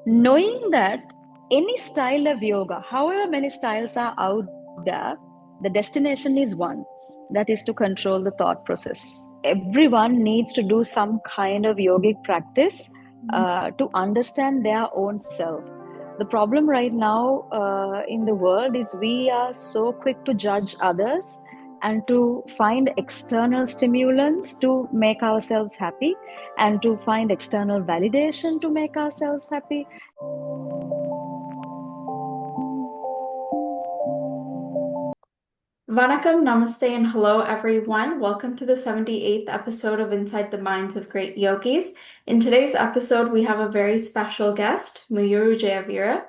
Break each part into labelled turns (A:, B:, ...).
A: knowing that any style of yoga, however many styles are out there, the destination is one, that is to control the thought process. Everyone needs to do some kind of yogic practice to understand their own self. The problem right now in the world is we are so quick to judge others and to find external stimulants to make ourselves happy and to find external validation to make ourselves happy.
B: Vanakkam, Namaste, and hello everyone. Welcome to the 78th episode of Inside the Minds of Great Yogis. In today's episode, we have a very special guest, Miuru Jayaweera.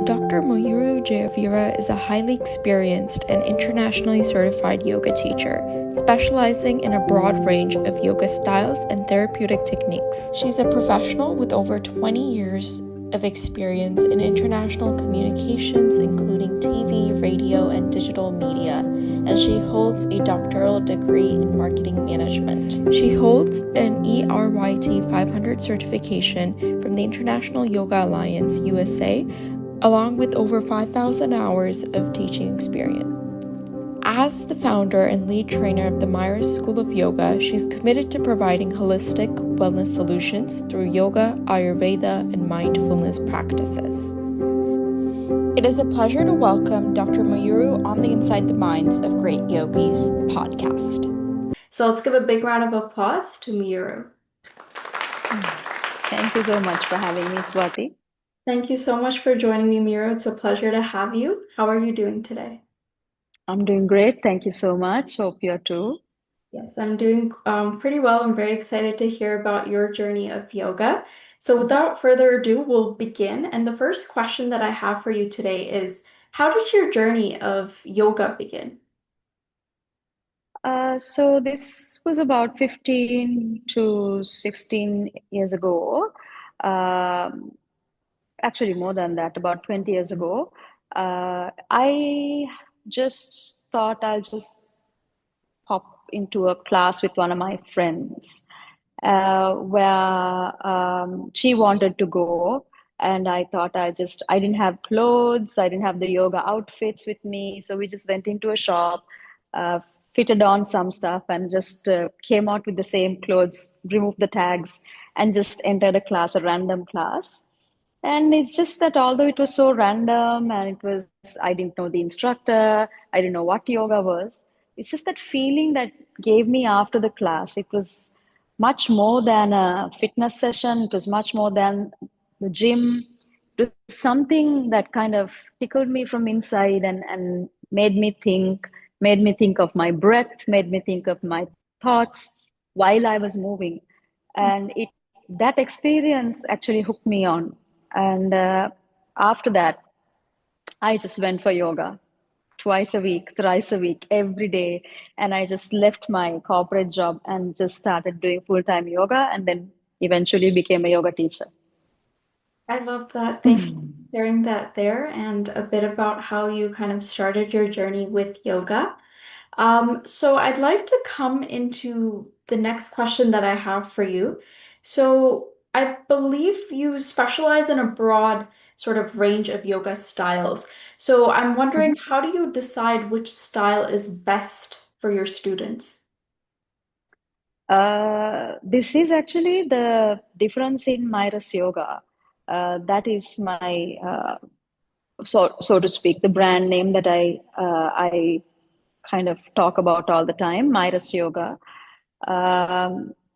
C: Dr. Miuru Jayaweera is a highly experienced and internationally certified yoga teacher, specializing in a broad range of yoga styles and therapeutic techniques. She's a professional with over 20 years of experience in international communications, including TV, radio, and digital media, and she holds a doctoral degree in marketing management. She holds an ERYT 500 certification from the International Yoga Alliance USA, along with over 5,000 hours of teaching experience. As the founder and lead trainer of the Myrus School of Yoga, she's committed to providing holistic wellness solutions through yoga, Ayurveda, and mindfulness practices. It is a pleasure to welcome Dr. Miuru on the Inside the Minds of Great Yogis podcast.
B: So let's give a big round of applause to Miuru.
A: Thank you so much for having me, Swati.
B: Thank you so much for joining me, Miuru. It's a pleasure to have you. How are you doing today?
A: I'm doing great. Thank you so much. Hope you're too.
B: Yes, I'm doing pretty well. I'm very excited to hear about your journey of yoga. So without further ado, we'll begin. And the first question that I have for you today is, how did your journey of yoga begin?
A: So this was about 15 to 16 years ago. Um, Actually, more than that, about 20 years ago. I just thought I'll just pop into a class with one of my friends where she wanted to go. And I thought I didn't have clothes, I didn't have the yoga outfits with me. So we just went into a shop, uh, fitted on some stuff, and just came out with the same clothes, removed the tags, and just entered a class, a random class. And it's just that although it was so random and I didn't know the instructor, I didn't know what yoga was. It's just that feeling that gave me after the class. It was much more than a fitness session. It was much more than the gym. It was something that kind of tickled me from inside and made me think of my breath, made me think of my thoughts while I was moving. And that experience actually hooked me on. And after that, I just went for yoga twice a week, thrice a week, every day. And I just left my corporate job and just started doing full-time yoga and then eventually became a yoga teacher.
B: I love that. Thank you for sharing that there and a bit about how you kind of started your journey with yoga. So I'd like to come into the next question that I have for you. So I believe you specialize in a broad sort of range of yoga styles. So I'm wondering, how do you decide which style is best for your students?
A: This is actually the difference in Myrus Yoga. That is my, so to speak, the brand name that I kind of talk about all the time, Myrus Yoga.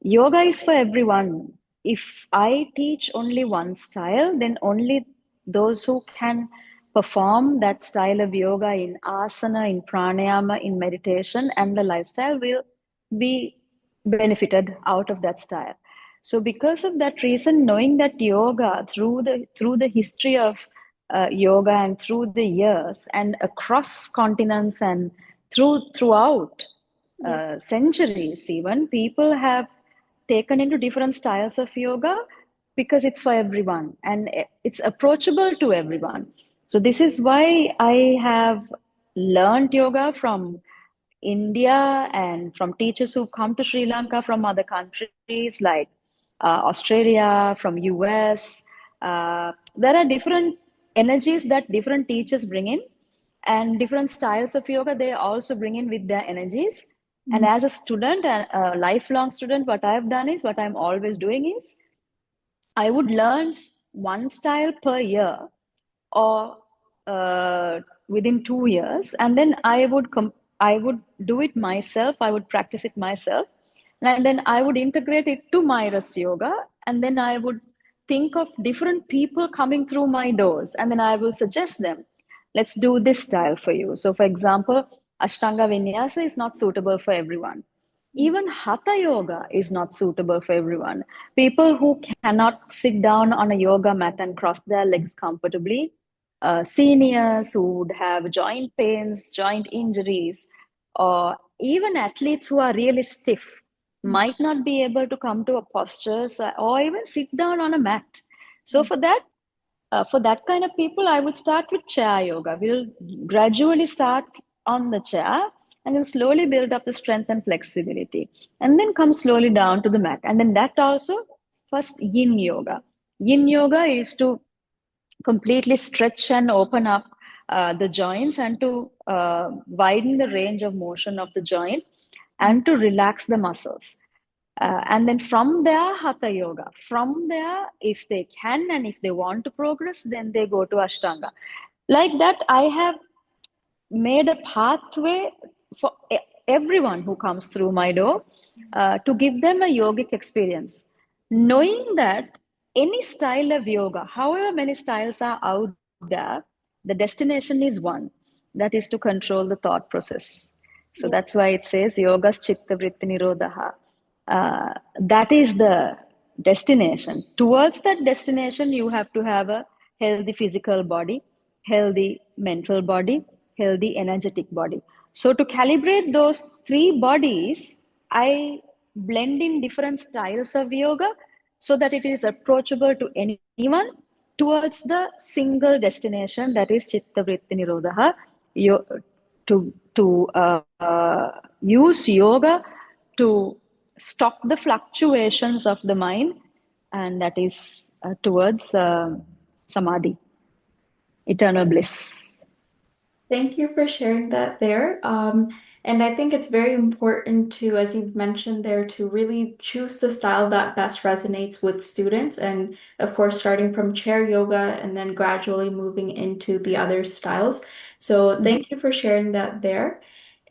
A: Yoga is for everyone. If I teach only one style, then only those who can perform that style of yoga in asana, in pranayama, in meditation, and the lifestyle will be benefited out of that style. So, because of that reason, knowing that yoga through the history of yoga and through the years and across continents and throughout
B: Yeah.
A: centuries, even people have taken into different styles of yoga because it's for everyone and it's approachable to everyone. So this is why I have learned yoga from India and from teachers who come to Sri Lanka from other countries like Australia, from US. There are different energies that different teachers bring in, and different styles of yoga they also bring in with their energies. And as a student, a lifelong student, what I've done is, what I'm always doing is, I would learn one style per year, or within 2 years, and then I would do it myself. I would practice it myself, and then I would integrate it to Myrus yoga, and then I would think of different people coming through my doors, and then I will suggest them, let's do this style for you. So, for example, Ashtanga Vinyasa is not suitable for everyone. Even Hatha yoga is not suitable for everyone. People who cannot sit down on a yoga mat and cross their legs comfortably, seniors who would have joint pains, joint injuries, or even athletes who are really stiff might not be able to come to a posture, or even sit down on a mat. So for that kind of people, I would start with chair yoga. We'll gradually start on the chair, and then slowly build up the strength and flexibility, and then come slowly down to the mat. And then that also, first yin yoga. Yin yoga is to completely stretch and open up the joints, and to widen the range of motion of the joint, and to relax the muscles. And then from there, Hatha Yoga. From there, if they can and if they want to progress, then they go to Ashtanga. Like that, I have made a pathway for everyone who comes through my door, to give them a yogic experience, knowing that any style of yoga, however many styles are out there, the destination is one, that is to control the thought process. So that's why it says yogas chitta vritti nirodha. That is the destination. Towards that destination, you have to have a healthy physical body, healthy mental body, healthy energetic body. So to calibrate those three bodies, I blend in different styles of yoga, so that it is approachable to anyone, towards the single destination, that is chitta vritti nirodha. To use yoga to stop the fluctuations of the mind, and that is towards samadhi, eternal bliss.
B: Thank you for sharing that there. And I think it's very important to, as you've mentioned there, to really choose the style that best resonates with students. And of course, starting from chair yoga and then gradually moving into the other styles. So thank you for sharing that there.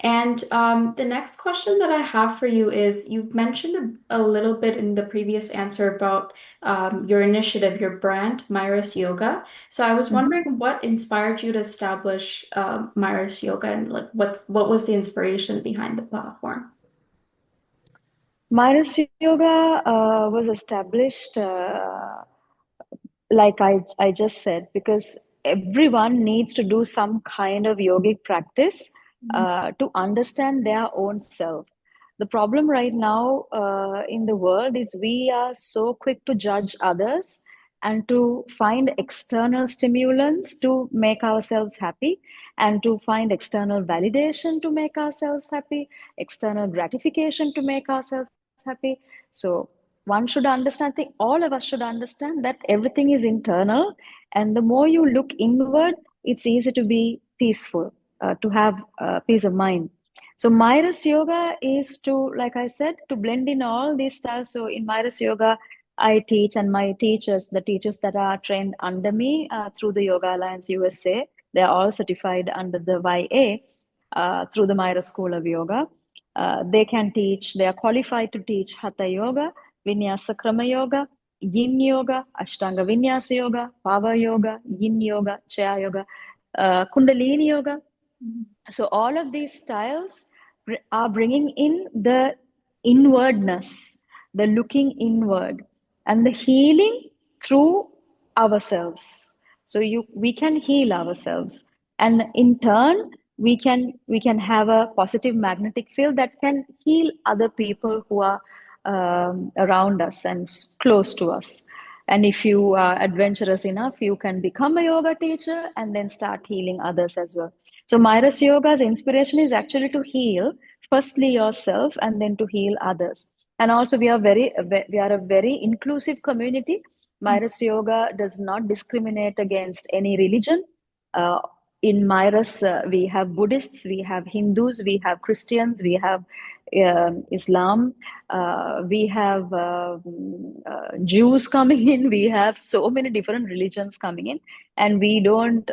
B: And the next question that I have for you is, you've mentioned a little bit in the previous answer about your initiative, your brand, Myrus Yoga. So I was wondering what inspired you to establish Myrus Yoga, and like what was the inspiration behind the platform?
A: Myrus Yoga was established, like I just said, because everyone needs to do some kind of yogic practice to understand their own self. The problem right now in the world is, we are so quick to judge others, and to find external stimulants to make ourselves happy, and to find external validation to make ourselves happy, external gratification to make ourselves happy. So one should understand, I think all of us should understand, that everything is internal, and the more you look inward, it's easy to be peaceful, to have peace of mind. So Myrus Yoga is to, like I said, to blend in all these styles. So in Myrus Yoga, I teach, and my teachers, the teachers that are trained under me through the Yoga Alliance USA, they're all certified under the YA through the Myrus School of Yoga. They can teach, they are qualified to teach Hatha Yoga, Vinyasa Krama Yoga, Yin Yoga, Ashtanga Vinyasa Yoga, Power Yoga, Yin Yoga, Chair Yoga, Kundalini Yoga. So all of these styles are bringing in the inwardness, the looking inward, and the healing through ourselves. So we can heal ourselves, and in turn we can have a positive magnetic field that can heal other people who are around us and close to us. And if you are adventurous enough, you can become a yoga teacher and then start healing others as well. So Myrus Yoga's inspiration is actually to heal firstly yourself, and then to heal others. And also we are a very inclusive community. Myrus Yoga does not discriminate against any religion. Uh, in Myrus, we have Buddhists, we have Hindus, we have Christians, we have Islam, we have Jews coming in, we have so many different religions coming in, and we don't.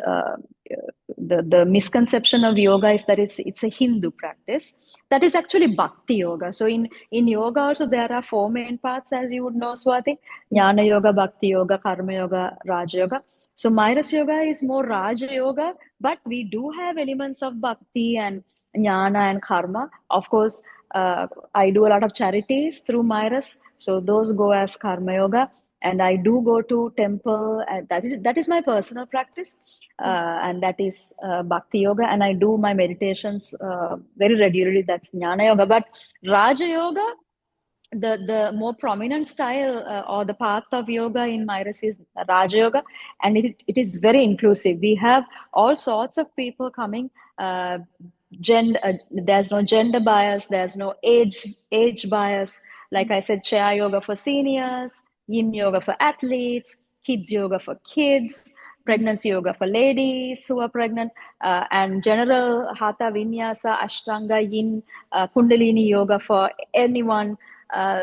A: The misconception of yoga is that it's a Hindu practice. That is actually Bhakti Yoga. So in yoga also there are four main paths, as you would know, Swati: Jnana Yoga, Bhakti Yoga, Karma Yoga, Raja Yoga. So Myrus Yoga is more Raja Yoga, but we do have elements of Bhakti and Jnana and Karma. Of course, I do a lot of charities through Myrus, so those go as Karma Yoga. And I do go to temple, and that is my personal practice, and that is Bhakti Yoga. And I do my meditations very regularly. That's Jnana Yoga. But Raja Yoga, the more prominent style or the path of yoga in Myrus is Raja Yoga, and it is very inclusive. We have all sorts of people coming. There's no gender bias. There's no age bias. Like I said, chair yoga for seniors, yin yoga for athletes, kids yoga for kids, pregnancy yoga for ladies who are pregnant, and general hatha vinyasa, ashtanga, yin, kundalini yoga for anyone.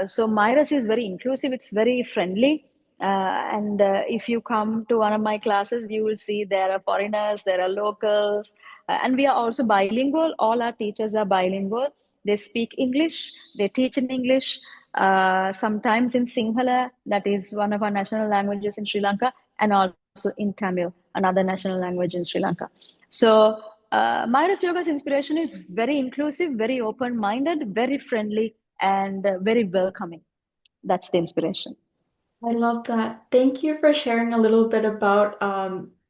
A: So Myrus is very inclusive. It's very friendly. And if you come to one of my classes, you will see there are foreigners, there are locals, and we are also bilingual. All our teachers are bilingual. They speak English, they teach in English, sometimes in Sinhala, that is one of our national languages in Sri Lanka, and also in Tamil, another national language in Sri Lanka. So Myrus Yoga's inspiration is very inclusive, very open-minded, very friendly, and very welcoming. That's the inspiration.
B: I love that. Thank you for sharing a little bit about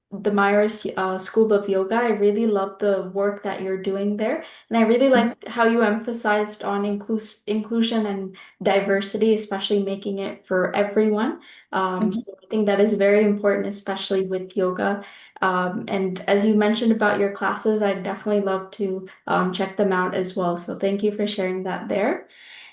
B: the Myrus School of Yoga. I really love the work that you're doing there. And I really like how you emphasized on inclusion and diversity, especially making it for everyone. So I think that is very important, especially with yoga. And as you mentioned about your classes, I'd definitely love to check them out as well. So thank you for sharing that there.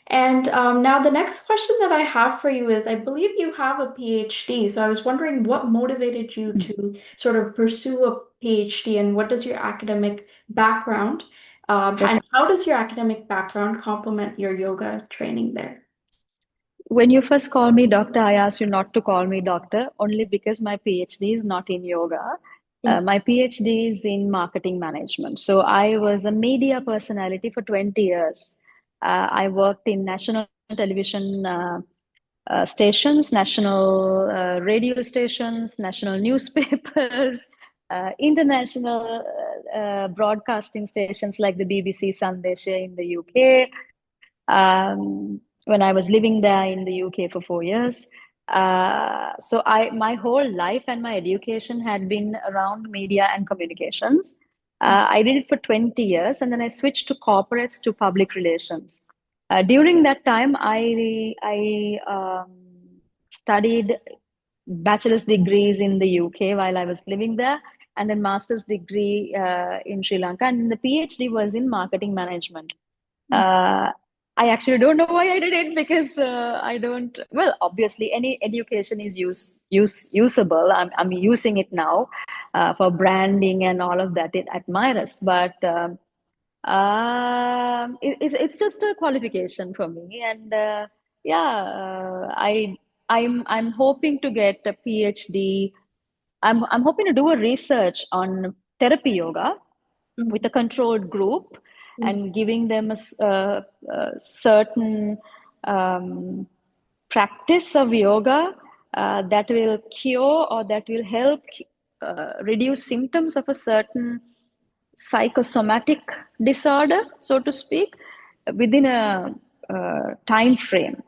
B: And now the next question that I have for you is, I believe you have a PhD. So I was wondering what motivated you to sort of pursue a PhD, and what does your academic background, and how does your academic background complement your yoga training there?
A: When you first called me doctor, I asked you not to call me doctor only because my PhD is not in yoga. My PhD is in marketing management. So I was a media personality for 20 years. I worked in national television stations, national radio stations, national newspapers, international broadcasting stations like the BBC Sandesha in the UK. When I was living there in the UK for 4 years. So my whole life and my education had been around media and communications. I did it for 20 years, and then I switched to corporates, to public relations. During that time, I studied bachelor's degrees in the UK while I was living there, and then master's degree in Sri Lanka, and the PhD was in marketing management. I actually don't know why I did it, because I don't. Well, obviously, any education is usable. I'm using it now for branding and all of that at Myrus, but it's just a qualification for me. And yeah, I'm hoping to get a PhD. I'm hoping to do a research on therapy yoga with a controlled group, and giving them a certain practice of yoga that will cure, or that will help reduce symptoms of a certain psychosomatic disorder, so to speak, within a time frame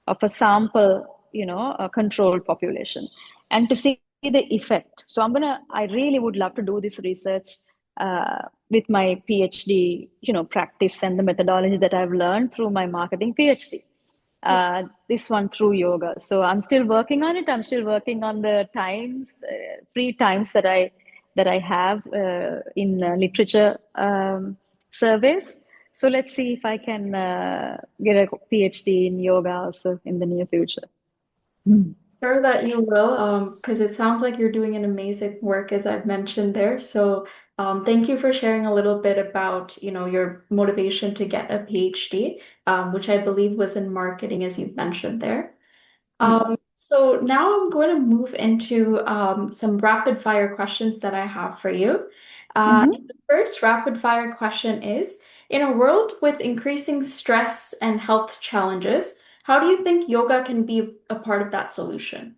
A: of a sample, a controlled population, and to see the effect. So I really would love to do this research with my PhD, practice and the methodology that I've learned through my marketing PhD. This one through yoga. So I'm still working on it. I'm still working on the times, free times that I have in literature surveys. So let's see if I can get a PhD in yoga also in the near future.
B: Sure that you will, because it sounds like you're doing an amazing work, as I've mentioned there. So, thank you for sharing a little bit about, your motivation to get a PhD, which I believe was in marketing, as you've mentioned there. So now I'm going to move into some rapid fire questions that I have for you.
A: Mm-hmm.
B: The first rapid fire question is, in a world with increasing stress and health challenges, how do you think yoga can be a part of that solution?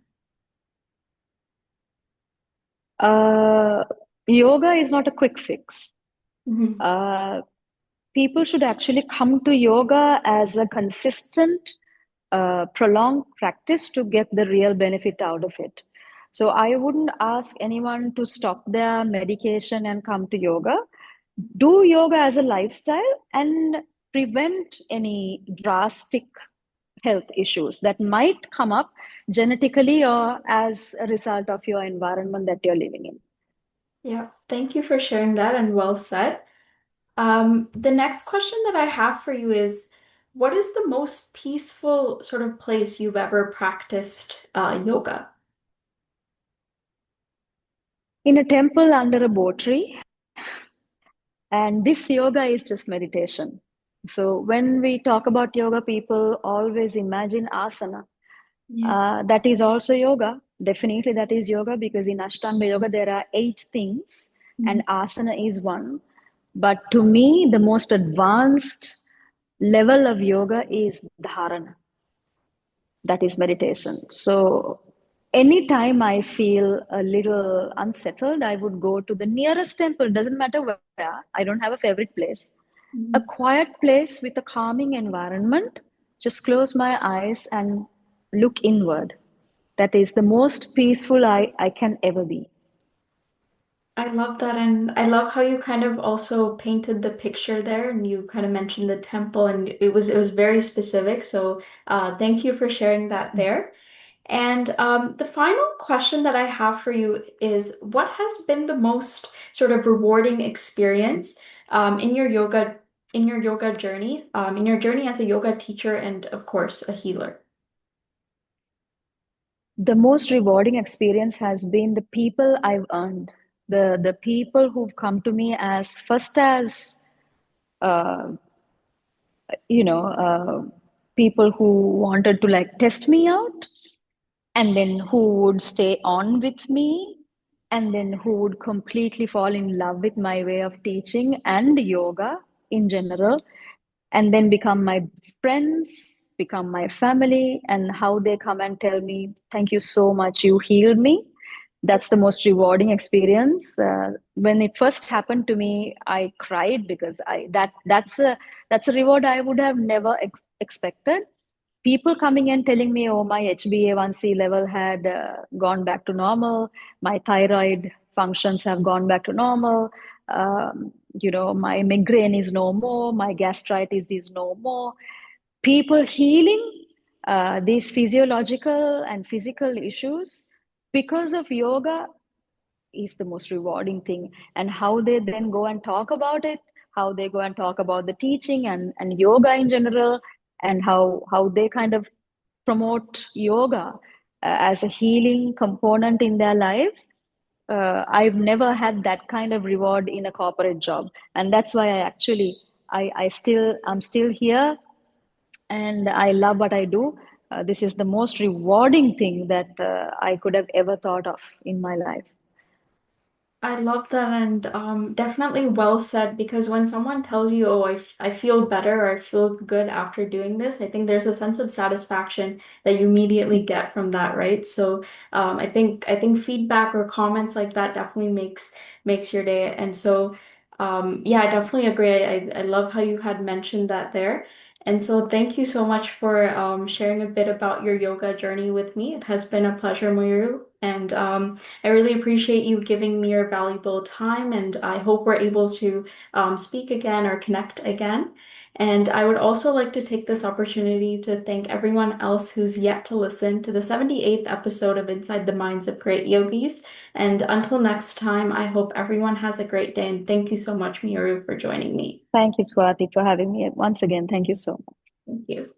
A: Uh, Yoga is not a quick fix.
B: Mhm.
A: Uh, People should actually come to yoga as a consistent, prolonged practice to get the real benefit out of it. So I wouldn't ask anyone to stop their medication and come to yoga. Do yoga as a lifestyle and prevent any drastic health issues that might come up genetically or as a result of your environment that you're living in.
B: Yeah, thank you for sharing that and well said. The next question that I have for you is, what is the most peaceful sort of place you've ever practiced yoga?
A: In a temple under a bo tree, and this yoga is just meditation. So when we talk about yoga, people always imagine asana.
B: Yeah.
A: That is also yoga. Definitely, that is yoga because in Ashtanga yoga there are 8 things,
B: Mhm.
A: and asana is one. But to me, the most advanced level of yoga is dharana. That is meditation. So anytime I feel a little unsettled, I would go to the nearest temple. Doesn't matter where. I don't have a favorite place. A
B: Mhm.
A: quiet place with a calming environment. Just close my eyes and look inward. That is the most peaceful I can ever be.
B: I love that, and I love how you kind of also painted the picture there, and you kind of mentioned the temple, and it was very specific. So, thank you for sharing that there. And the final question that I have for you is, what has been the most sort of rewarding experience in your yoga journey, in your journey as a yoga teacher and of course a healer?
A: The most rewarding experience has been the people I've earned. The people who've come to me as first as uh, people who wanted to like test me out, and then who would stay on with me, and then who would completely fall in love with my way of teaching and yoga in general, and then become my friends, become my family, and how they come and tell me, "Thank you so much, you healed me." That's the most rewarding experience. When it first happened to me, I cried because that's a reward I would have never expected. People coming and telling me, "Oh, my HbA1c level had gone back to normal. My thyroid functions have gone back to normal. My migraine is no more. My gastritis is no more." People healing these physiological and physical issues because of yoga is the most rewarding thing. And how they then go and talk about it, how they go and talk about the teaching and yoga in general, and how they kind of promote yoga as a healing component in their lives. I've never had that kind of reward in a corporate job, and that's why I'm still here, and I love what I do. This is the most rewarding thing that I could have ever thought of in my life.
B: I love that, and definitely well said, because when someone tells you, "Oh, I feel better," or "I feel good after doing this," I think there's a sense of satisfaction that you immediately get from that, right? So I think feedback or comments like that definitely makes your day. And so yeah, I definitely agree. I love how you had mentioned that there. And so thank you so much for sharing a bit about your yoga journey with me. It has been a pleasure, Mayuru. And I really appreciate you giving me your valuable time, and I hope we're able to speak again or connect again. And I would also like to take this opportunity to thank everyone else who's yet to listen to the 78th episode of Inside the Minds of Great Yogis. And until next time, I hope everyone has a great day. And thank you so much, Miru, for joining me.
A: Thank you, Swati, for having me once again. Thank you so much.
B: Thank you.